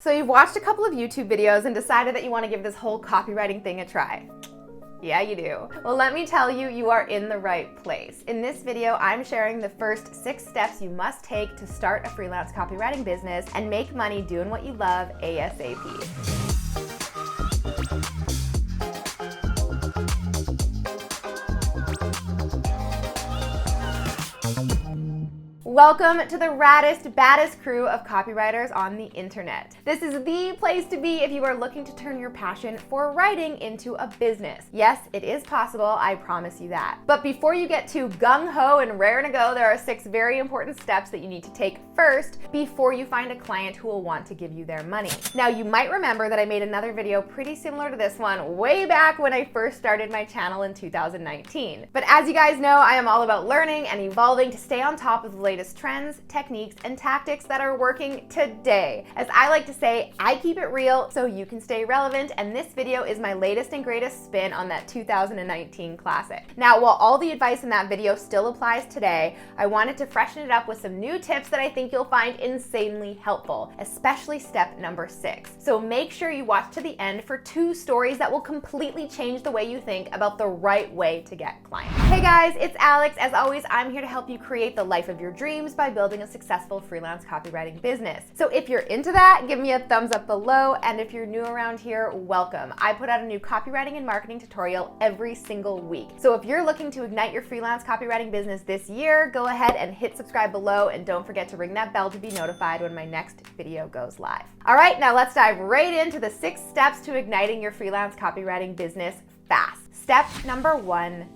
So you've watched a couple of YouTube videos and decided that you want to give this whole copywriting thing a try. Yeah, you do. Well, let me tell you, you are in the right place. In this video, I'm sharing the first 6 steps you must take to start a freelance copywriting business and make money doing what you love ASAP. Welcome to the raddest, baddest crew of copywriters on the internet. This is the place to be if you are looking to turn your passion for writing into a business. Yes, it is possible, I promise you that. But before you get too gung-ho and raring to go, there are 6 very important steps that you need to take first before you find a client who will want to give you their money. Now, you might remember that I made another video pretty similar to this one way back when I first started my channel in 2019. But as you guys know, I am all about learning and evolving to stay on top of the latest trends, techniques, and tactics that are working today. As I like to say, I keep it real so you can stay relevant, and this video is my latest and greatest spin on that 2019 classic. Now, while all the advice in that video still applies today, I wanted to freshen it up with some new tips that I think you'll find insanely helpful, especially step number 6. So make sure you watch to the end for 2 stories that will completely change the way you think about the right way to get clients. Hey guys, it's Alex. As always, I'm here to help you create the life of your dreams by building a successful freelance copywriting business. So if you're into that, give me a thumbs up below, and if you're new around here, welcome. I put out a new copywriting and marketing tutorial every single week. So if you're looking to ignite your freelance copywriting business this year, go ahead and hit subscribe below, and don't forget to ring that bell to be notified when my next video goes live. All right, now let's dive right into the 6 steps to igniting your freelance copywriting business fast. Step number 1,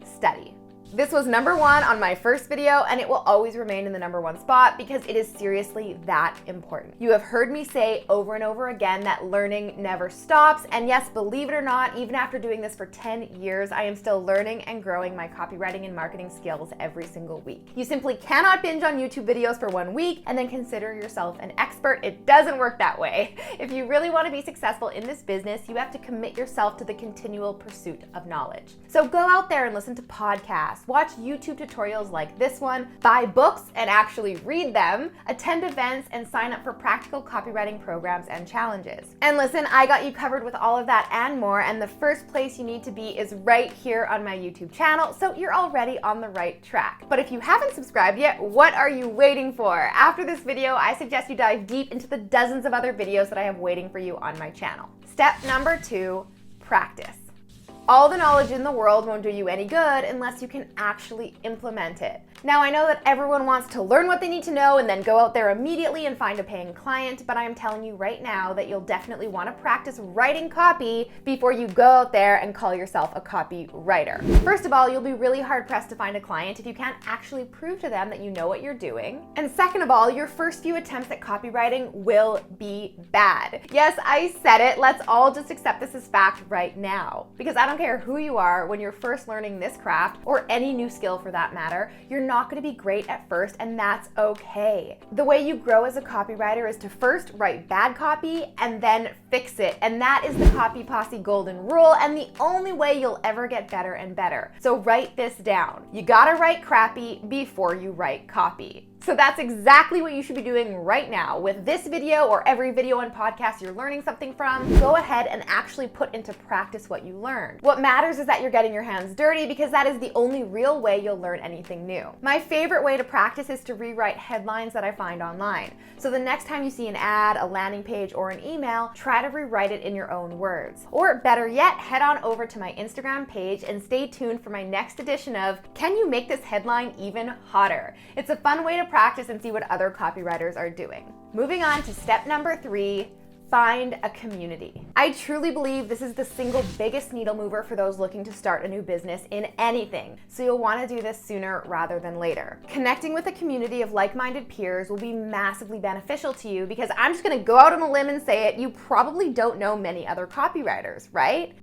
study. This was number 1 on my first video, and it will always remain in the number 1 spot because it is seriously that important. You have heard me say over and over again that learning never stops, and yes, believe it or not, even after doing this for 10 years, I am still learning and growing my copywriting and marketing skills every single week. You simply cannot binge on YouTube videos for 1 week and then consider yourself an expert. It doesn't work that way. If you really want to be successful in this business, you have to commit yourself to the continual pursuit of knowledge. So go out there and listen to podcasts, watch YouTube tutorials like this one, buy books and actually read them, attend events, and sign up for practical copywriting programs and challenges. And listen, I got you covered with all of that and more, and the first place you need to be is right here on my YouTube channel, so you're already on the right track. But if you haven't subscribed yet, what are you waiting for? After this video, I suggest you dive deep into the dozens of other videos that I have waiting for you on my channel. Step number 2, practice. All the knowledge in the world won't do you any good unless you can actually implement it. Now, I know that everyone wants to learn what they need to know and then go out there immediately and find a paying client, but I am telling you right now that you'll definitely want to practice writing copy before you go out there and call yourself a copywriter. First of all, you'll be really hard-pressed to find a client if you can't actually prove to them that you know what you're doing. And second of all, your first few attempts at copywriting will be bad. Yes, I said it. Let's all just accept this as fact right now. Because I don't care who you are, when you're first learning this craft, or any new skill for that matter, you're not going to be great at first, and that's okay. The way you grow as a copywriter is to first write bad copy and then fix it. And that is the Copy Posse golden rule, and the only way you'll ever get better and better. So write this down. You gotta write crappy before you write copy. So that's exactly what you should be doing right now. With this video or every video and podcast you're learning something from, go ahead and actually put into practice what you learned. What matters is that you're getting your hands dirty, because that is the only real way you'll learn anything new. My favorite way to practice is to rewrite headlines that I find online. So the next time you see an ad, a landing page, or an email, try to rewrite it in your own words. Or better yet, head on over to my Instagram page and stay tuned for my next edition of Can You Make This Headline Even Hotter? It's a fun way to practice and see what other copywriters are doing. Moving on to step number 3, find a community. I truly believe this is the single biggest needle mover for those looking to start a new business in anything, so you'll want to do this sooner rather than later. Connecting with a community of like-minded peers will be massively beneficial to you, because I'm just going to go out on a limb and say it, you probably don't know many other copywriters, right?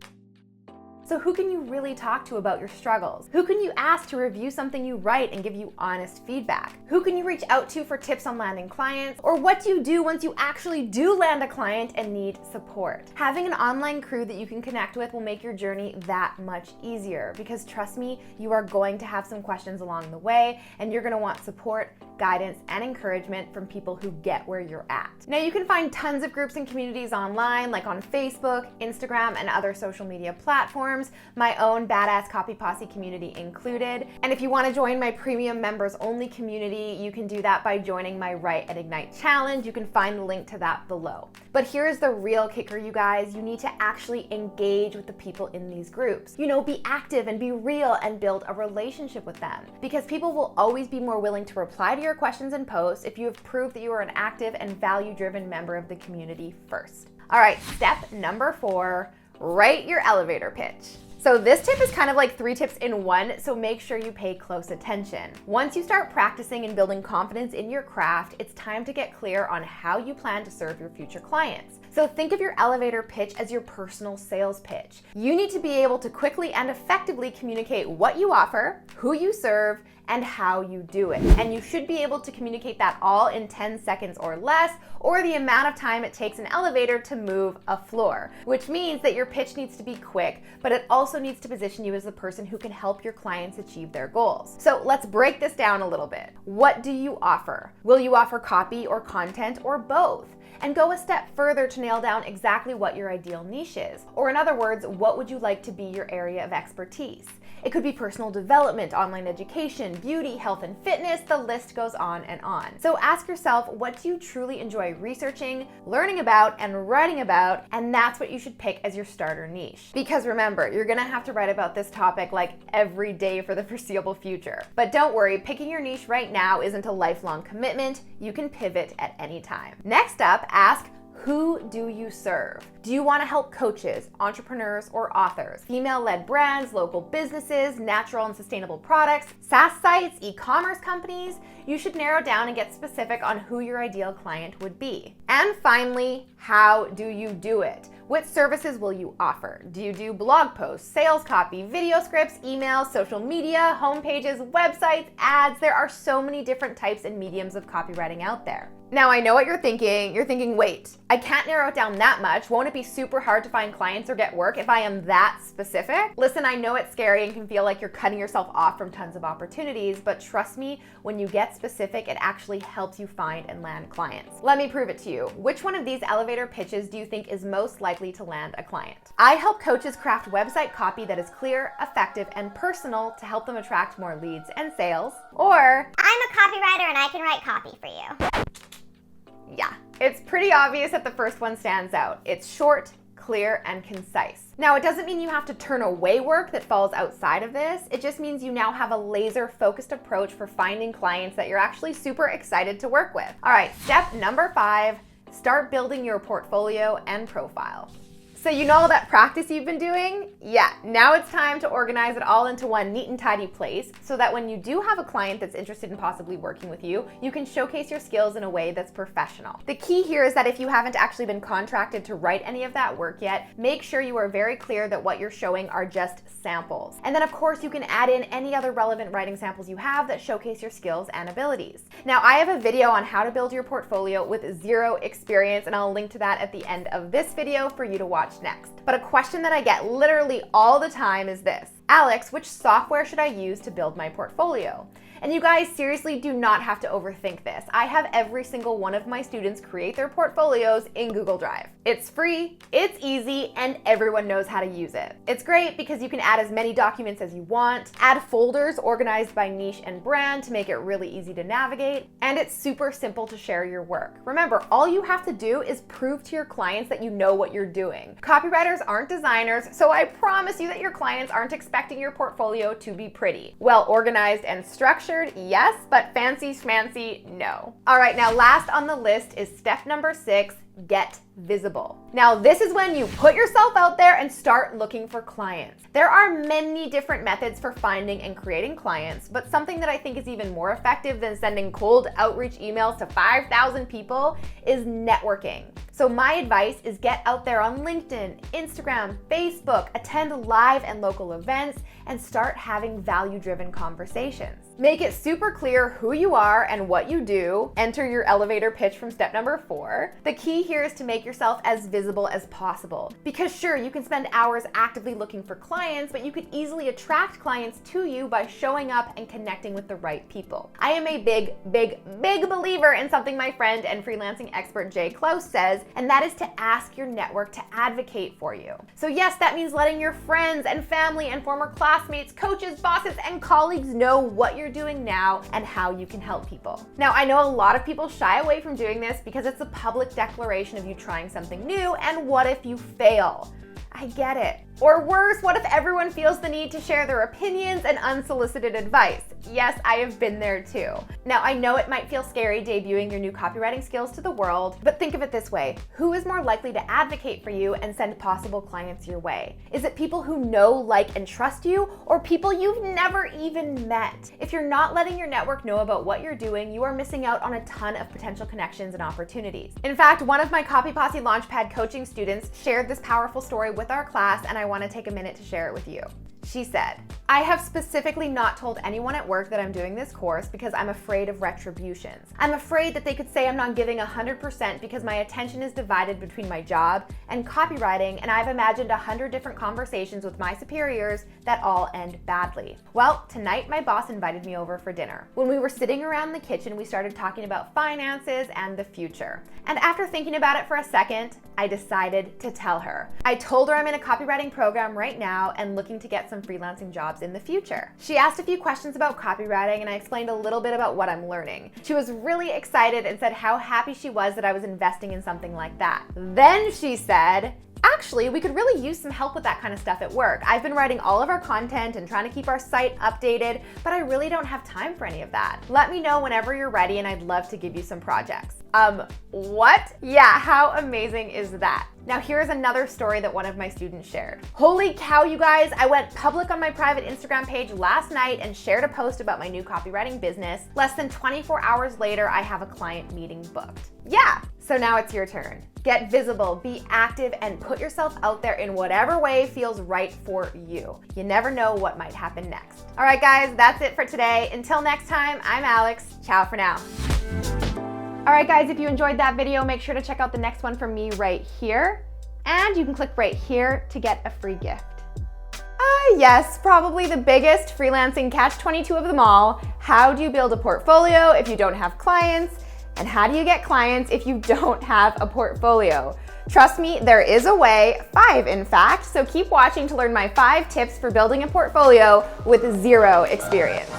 So who can you really talk to about your struggles? Who can you ask to review something you write and give you honest feedback? Who can you reach out to for tips on landing clients? Or what do you do once you actually do land a client and need support? Having an online crew that you can connect with will make your journey that much easier, because trust me, you are going to have some questions along the way and you're going to want support, guidance, and encouragement from people who get where you're at. Now, you can find tons of groups and communities online, like on Facebook, Instagram, and other social media platforms, my own Badass Copy Posse community included. And if you want to join my premium members only community, you can do that by joining my Write and Ignite challenge. You can find the link to that below. But here's the real kicker, you guys. You need to actually engage with the people in these groups. Be active and be real and build a relationship with them, because people will always be more willing to reply to your questions and posts if you have proved that you are an active and value-driven member of the community first. All right, step number 4, write your elevator pitch. So this tip is kind of like 3 tips in one, so make sure you pay close attention. Once you start practicing and building confidence in your craft, it's time to get clear on how you plan to serve your future clients. So think of your elevator pitch as your personal sales pitch. You need to be able to quickly and effectively communicate what you offer, who you serve, and how you do it. And you should be able to communicate that all in 10 seconds or less, or the amount of time it takes an elevator to move a floor, which means that your pitch needs to be quick, but it also needs to position you as the person who can help your clients achieve their goals. So let's break this down a little bit. What do you offer? Will you offer copy or content, or both? And go a step further to nail down exactly what your ideal niche is. Or in other words, what would you like to be your area of expertise? It could be personal development, online education, beauty, health and fitness, the list goes on and on. So ask yourself, what do you truly enjoy researching, learning about, and writing about? And that's what you should pick as your starter niche. Because remember, you're gonna have to write about this topic like every day for the foreseeable future. But don't worry, picking your niche right now isn't a lifelong commitment. You can pivot at any time. Next up, ask, who do you serve? Do you want to help coaches, entrepreneurs, or authors, female-led brands, local businesses, natural and sustainable products, SaaS sites, e-commerce companies? You should narrow down and get specific on who your ideal client would be. And finally, how do you do it? What services will you offer? Do you do blog posts, sales copy, video scripts, emails, social media, homepages, websites, ads? There are so many different types and mediums of copywriting out there. Now, I know what you're thinking. You're thinking, wait, I can't narrow it down that much. Won't it be super hard to find clients or get work if I am that specific? Listen, I know it's scary and can feel like you're cutting yourself off from tons of opportunities, but trust me, when you get specific, it actually helps you find and land clients. Let me prove it to you. Which one of these elevator pitches do you think is most likely to land a client? I help coaches craft website copy that is clear, effective, and personal to help them attract more leads and sales. Or, I'm a copywriter and I can write copy for you. Yeah, it's pretty obvious that the first one stands out. It's short, clear, and concise. Now, it doesn't mean you have to turn away work that falls outside of this. It just means you now have a laser-focused approach for finding clients that you're actually super excited to work with. All right, step number 5, start building your portfolio and profile. So you know all that practice you've been doing? Yeah, now it's time to organize it all into one neat and tidy place so that when you do have a client that's interested in possibly working with you, you can showcase your skills in a way that's professional. The key here is that if you haven't actually been contracted to write any of that work yet, make sure you are very clear that what you're showing are just samples. And then of course you can add in any other relevant writing samples you have that showcase your skills and abilities. Now, I have a video on how to build your portfolio with 0 experience, and I'll link to that at the end of this video for you to watch next. But a question that I get literally all the time is this: Alex, which software should I use to build my portfolio? And you guys seriously do not have to overthink this. I have every single one of my students create their portfolios in Google Drive. It's free, it's easy, and everyone knows how to use it. It's great because you can add as many documents as you want, add folders organized by niche and brand to make it really easy to navigate, and it's super simple to share your work. Remember, all you have to do is prove to your clients that you know what you're doing. Copywriters aren't designers, so I promise you that your clients aren't expecting your portfolio to be pretty. Well organized and structured, yes, but fancy schmancy, no. All right, now last on the list is step number 6, get visible. Now, this is when you put yourself out there and start looking for clients. There are many different methods for finding and creating clients, but something that I think is even more effective than sending cold outreach emails to 5,000 people is networking. So my advice is get out there on LinkedIn, Instagram, Facebook, attend live and local events, and start having value-driven conversations. Make it super clear who you are and what you do. Enter your elevator pitch from step number 4. The key here is to make yourself as visible as possible. Because sure, you can spend hours actively looking for clients, but you could easily attract clients to you by showing up and connecting with the right people. I am a big believer in something my friend and freelancing expert Jay Close says, and that is to ask your network to advocate for you. So yes, that means letting your friends and family and former classmates, coaches, bosses, and colleagues know what you're doing now and how you can help people. Now, I know a lot of people shy away from doing this because it's a public declaration of you trying something new, and what if you fail? I get it. Or worse, what if everyone feels the need to share their opinions and unsolicited advice? Yes, I have been there too. Now, I know it might feel scary debuting your new copywriting skills to the world, but think of it this way. Who is more likely to advocate for you and send possible clients your way? Is it people who know, like, and trust you, or people you've never even met? If you're not letting your network know about what you're doing, you are missing out on a ton of potential connections and opportunities. In fact, one of my Copy Posse Launchpad coaching students shared this powerful story with our class, and I want to take a minute to share it with you. She said, I have specifically not told anyone at work that I'm doing this course because I'm afraid of retributions. I'm afraid that they could say I'm not giving 100% because my attention is divided between my job and copywriting, and I've imagined 100 different conversations with my superiors that all end badly. Well, tonight my boss invited me over for dinner. When we were sitting around the kitchen, we started talking about finances and the future. And after thinking about it for a second, I decided to tell her. I told her I'm in a copywriting program right now and looking to get some freelancing jobs in the future. She asked a few questions about copywriting, and I explained a little bit about what I'm learning. She was really excited and said how happy she was that I was investing in something like that. Then she said, actually, we could really use some help with that kind of stuff at work. I've been writing all of our content and trying to keep our site updated, but I really don't have time for any of that. Let me know whenever you're ready and I'd love to give you some projects. What? Yeah, how amazing is that? Now here's another story that one of my students shared. Holy cow, you guys, I went public on my private Instagram page last night and shared a post about my new copywriting business. Less than 24 hours later, I have a client meeting booked. Yeah, so now it's your turn. Get visible, be active, and put yourself out there in whatever way feels right for you. You never know what might happen next. All right, guys, that's it for today. Until next time, I'm Alex. Ciao for now. All right, guys, if you enjoyed that video, make sure to check out the next one from me right here. And you can click right here to get a free gift. Yes, probably the biggest freelancing catch-22 of them all. How do you build a portfolio if you don't have clients? And how do you get clients if you don't have a portfolio? Trust me, there is a way, 5 in fact, so keep watching to learn my 5 tips for building a portfolio with 0 experience.